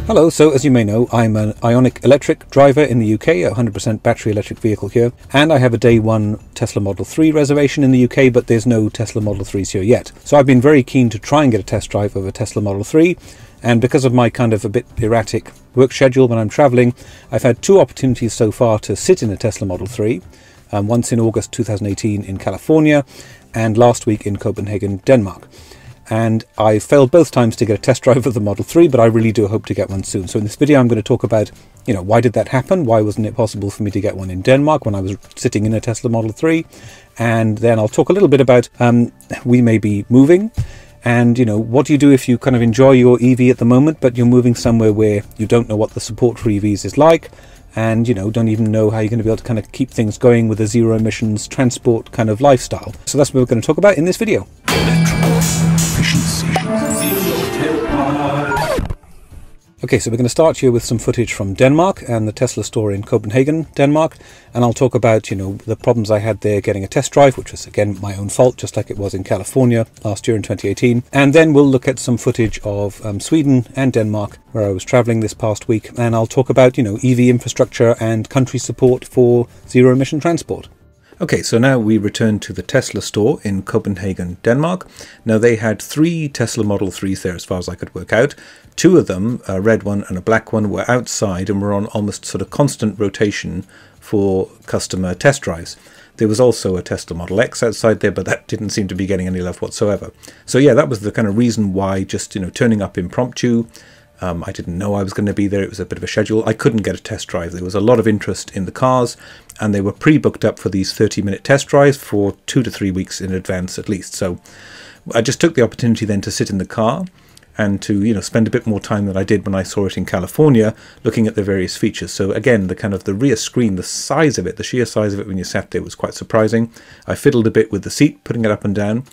Hello, so as you may know, I'm an IONIQ electric driver in the UK, a 100% battery electric vehicle here, and I have a day one Tesla Model 3 reservation in the UK, but there's no Tesla Model 3s here yet. So I've been very keen to try and get a test drive of a Tesla Model 3, and because of my kind of a bit erratic work schedule when I'm travelling, I've had two opportunities so far to sit in a Tesla Model 3, once in August 2018 in California, and last week in Copenhagen, Denmark. And I failed both times to get a test drive of the Model 3, but I really do hope to get one soon. So in this video I'm going to talk about, why did that happen? Why wasn't it possible for me to get one in Denmark when I was sitting in a Tesla Model 3? And then I'll talk a little bit about we may be moving, and what do you do if you kind of enjoy your EV at the moment, but you're moving somewhere where you don't know what the support for EVs is like, and don't even know how you're going to be able to kind of keep things going with a zero emissions transport kind of lifestyle. So that's what we're going to talk about in this video. Okay, so we're going to start here with some footage from Denmark and the Tesla store in Copenhagen, Denmark, and I'll talk about, the problems I had there getting a test drive, which was again my own fault, just like it was in California last year in 2018. And then we'll look at some footage of Sweden and Denmark, where I was traveling this past week, and I'll talk about, EV infrastructure and country support for zero emission transport. Okay, so now we return to the Tesla store in Copenhagen, Denmark. Now they had three Tesla Model 3s there as far as I could work out. Two of them, a red one and a black one, were outside and were on almost sort of constant rotation for customer test drives. There was also a Tesla Model X outside there, but that didn't seem to be getting any love whatsoever. So yeah, that was the kind of reason why, just turning up impromptu. I didn't know I was going to be there. It was a bit of a schedule. I couldn't get a test drive. There was a lot of interest in the cars, and they were pre-booked up for these 30-minute test drives for 2 to 3 weeks in advance at least. So I just took the opportunity then to sit in the car and to spend a bit more time than I did when I saw it in California, looking at the various features. So again, the rear screen, the size of it, the sheer size of it when you sat there was quite surprising. I fiddled a bit with the seat, putting it up and down.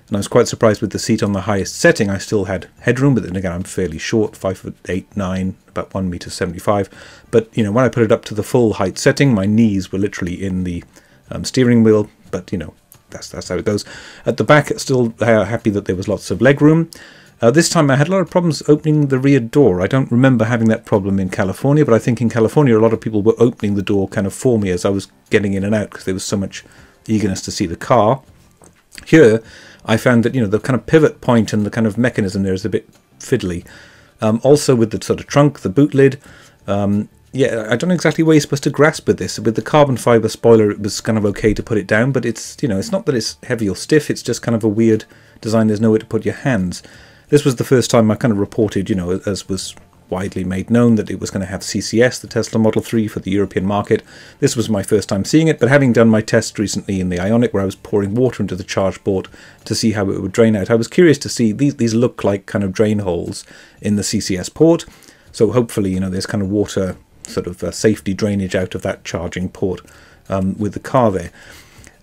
And I was quite surprised with the seat on the highest setting. I still had headroom, but then again, I'm fairly short, 5'8", 9", about 1.75 m. But when I put it up to the full height setting, my knees were literally in the steering wheel. But that's how it goes. At the back, it's still happy that there was lots of leg room. This time I had a lot of problems opening the rear door. I don't remember having that problem in California, but I think in California a lot of people were opening the door kind of for me as I was getting in and out, because there was so much eagerness to see the car. Here, I found that, the kind of pivot point and the kind of mechanism there is a bit fiddly. Also with the sort of trunk, the boot lid, yeah, I don't know exactly where you're supposed to grasp with this. With the carbon fibre spoiler, it was kind of okay to put it down, but it's, it's not that it's heavy or stiff, it's just kind of a weird design. There's nowhere to put your hands. This was the first time I kind of reported, as was widely made known, that it was going to have CCS, the Tesla Model 3, for the European market. This was my first time seeing it, but having done my test recently in the IONIQ, where I was pouring water into the charge port to see how it would drain out, I was curious to see, these look like kind of drain holes in the CCS port. So hopefully, there's kind of water sort of safety drainage out of that charging port with the car there.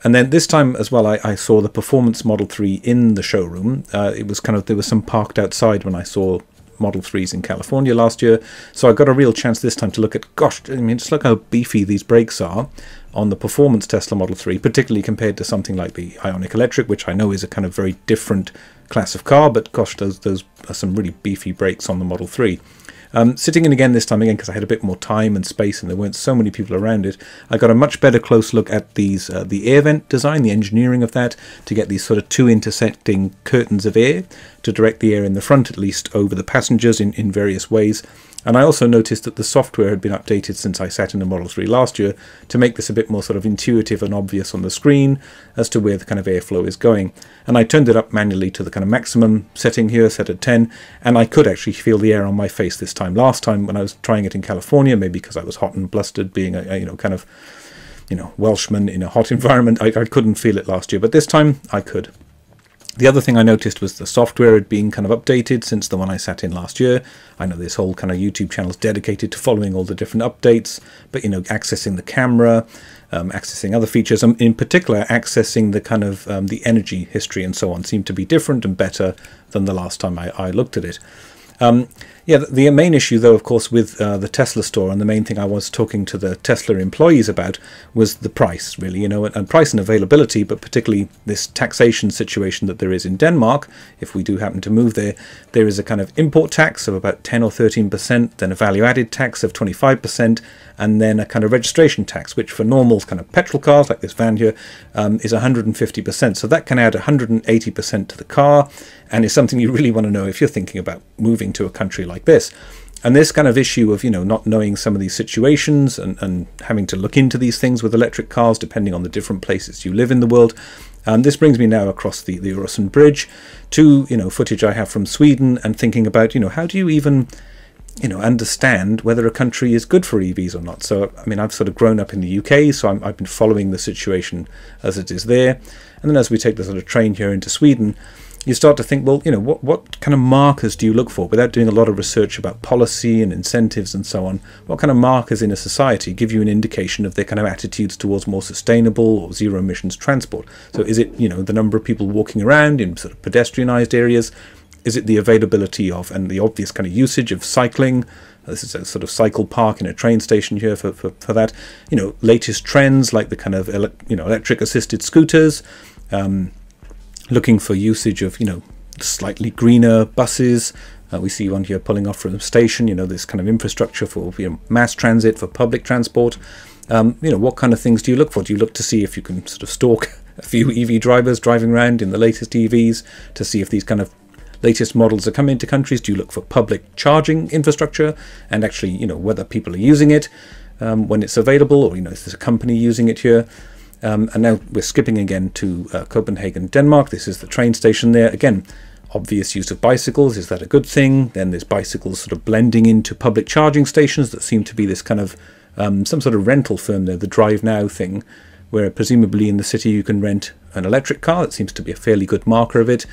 And then this time as well, I saw the Performance Model 3 in the showroom. It was there was some parked outside when I saw Model 3s in California last year. So I got a real chance this time to look at, gosh, I mean, just look how beefy these brakes are on the Performance Tesla Model 3, particularly compared to something like the IONIQ Electric, which I know is a kind of very different class of car, but gosh, those are some really beefy brakes on the Model 3. Sitting in again this time, because I had a bit more time and space and there weren't so many people around it, I got a much better close look at these the air vent design, the engineering of that, to get these sort of two intersecting curtains of air to direct the air in the front, at least, over the passengers in various ways. And I also noticed that the software had been updated since I sat in the Model 3 last year to make this a bit more sort of intuitive and obvious on the screen as to where the kind of airflow is going. And I turned it up manually to the kind of maximum setting here, set at 10, and I could actually feel the air on my face this time. Last time when I was trying it in California, maybe because I was hot and blustered, being a kind of Welshman in a hot environment, I couldn't feel it last year, but this time I could. The other thing I noticed was the software had been kind of updated since the one I sat in last year. I know this whole kind of YouTube channel is dedicated to following all the different updates, but accessing the camera, accessing other features, and in particular accessing the kind of the energy history and so on seemed to be different and better than the last time I looked at it. Yeah, the main issue, though, of course, with the Tesla store, and the main thing I was talking to the Tesla employees about, was the price, really, and price and availability, but particularly this taxation situation that there is in Denmark. If we do happen to move there, there is a kind of import tax of about 10 or 13%, then a value-added tax of 25%, and then a kind of registration tax, which for normal kind of petrol cars, like this van here, is 150%. So that can add 180% to the car, and is something you really want to know if you're thinking about moving to a country like this. And this kind of issue of, not knowing some of these situations and having to look into these things with electric cars, depending on the different places you live in the world. This brings me now across the Öresund Bridge to, footage I have from Sweden, and thinking about, how do you even, understand whether a country is good for EVs or not. So, I mean, I've sort of grown up in the UK, so I've been following the situation as it is there. And then as we take the sort of train here into Sweden, you start to think, well, what kind of markers do you look for, without doing a lot of research about policy and incentives and so on? What kind of markers in a society give you an indication of their kind of attitudes towards more sustainable or zero emissions transport? So is it, the number of people walking around in sort of pedestrianised areas? Is it the availability of and the obvious kind of usage of cycling? This is a sort of cycle park in a train station here for that. Latest trends like the kind of electric assisted scooters. Looking for usage of, slightly greener buses. We see one here pulling off from the station, this kind of infrastructure for mass transit, for public transport. What kind of things do you look for? Do you look to see if you can sort of stalk a few EV drivers driving around in the latest EVs to see if these kind of latest models are coming into countries? Do you look for public charging infrastructure and actually, whether people are using it when it's available, or, if there's a company using it here? And now we're skipping again to Copenhagen, Denmark. This is the train station there. Again, obvious use of bicycles. Is that a good thing? Then there's bicycles sort of blending into public charging stations that seem to be this kind of some sort of rental firm there, the Drive Now thing, where presumably in the city you can rent an electric car. It seems to be a fairly good marker of it.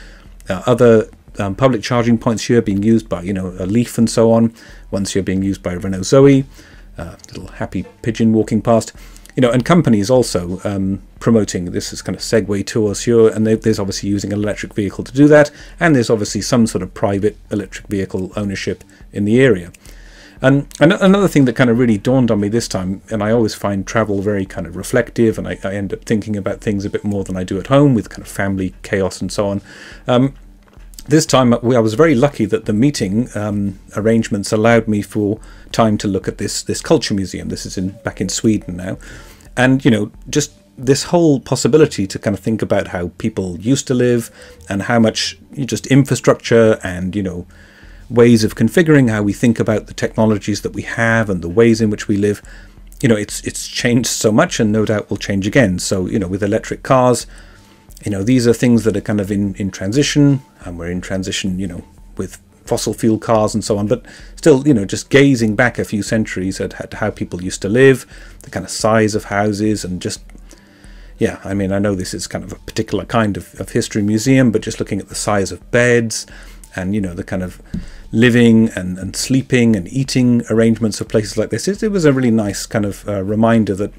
Other public charging points here being used by, a Leaf and so on. One's here being used by Renault Zoe. Little happy pigeon walking past. And companies also promoting this is kind of Segway tours here, and there's obviously using an electric vehicle to do that, and there's obviously some sort of private electric vehicle ownership in the area. And another thing that kind of really dawned on me this time, and I always find travel very kind of reflective, and I end up thinking about things a bit more than I do at home with kind of family chaos and so on. This time I was very lucky that the meeting arrangements allowed me for time to look at this culture museum. This is back in Sweden now, and just this whole possibility to kind of think about how people used to live, and how much just infrastructure and ways of configuring how we think about the technologies that we have and the ways in which we live. It's changed so much, and no doubt will change again. So with electric cars, these are things that are kind of in transition, and we're in transition, with fossil fuel cars and so on. But still, just gazing back a few centuries at how people used to live, the kind of size of houses, and just, yeah, I mean, I know this is kind of a particular kind of history museum, but just looking at the size of beds and, the kind of living and sleeping and eating arrangements of places like this, it was a really nice kind of reminder that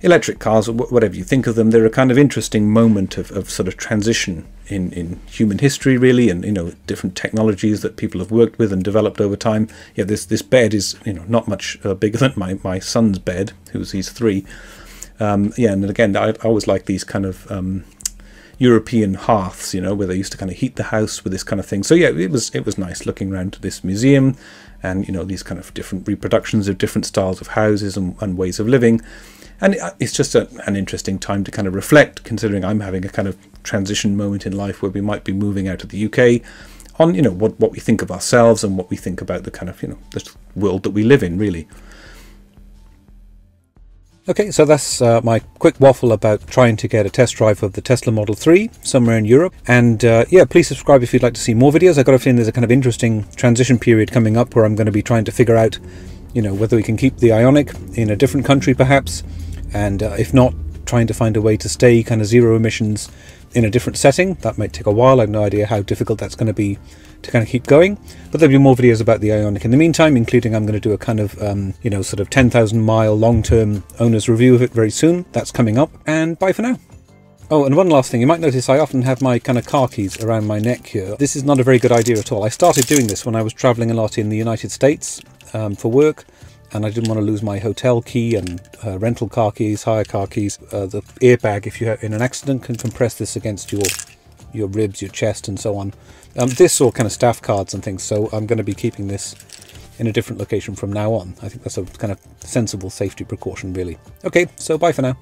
electric cars, whatever you think of them, they're a kind of interesting moment of sort of transition in human history, really, and different technologies that people have worked with and developed over time. Yeah, this bed is not much bigger than my son's bed, he's 3. Yeah, and again, I always like these kind of European hearths, where they used to kind of heat the house with this kind of thing. So yeah, it was nice looking around this museum, and these kind of different reproductions of different styles of houses and ways of living. And it's just an interesting time to kind of reflect, considering I'm having a kind of transition moment in life where we might be moving out of the UK, on what we think of ourselves and what we think about the kind of the world that we live in, really. Okay, so that's my quick waffle about trying to get a test drive of the Tesla Model 3 somewhere in Europe. And yeah, please subscribe if you'd like to see more videos. I've got a feeling there's a kind of interesting transition period coming up where I'm going to be trying to figure out, whether we can keep the IONIQ in a different country perhaps, and if not, trying to find a way to stay kind of zero emissions in a different setting. That might take a while. I have no idea how difficult that's going to be to kind of keep going, but there'll be more videos about the IONIQ in the meantime, including I'm going to do a kind of sort of 10,000 mile long-term owner's review of it very soon. That's coming up, and bye for now. Oh, and one last thing, you might notice I often have my kind of car keys around my neck here. This is not a very good idea at all. I started doing this when I was traveling a lot in the United States for work, and I didn't want to lose my hotel key and rental car keys, hire car keys. The airbag, if you're in an accident, can compress this against your ribs, your chest, and so on. This or kind of staff cards and things, so I'm going to be keeping this in a different location from now on. I think that's a kind of sensible safety precaution, really. Okay, so bye for now.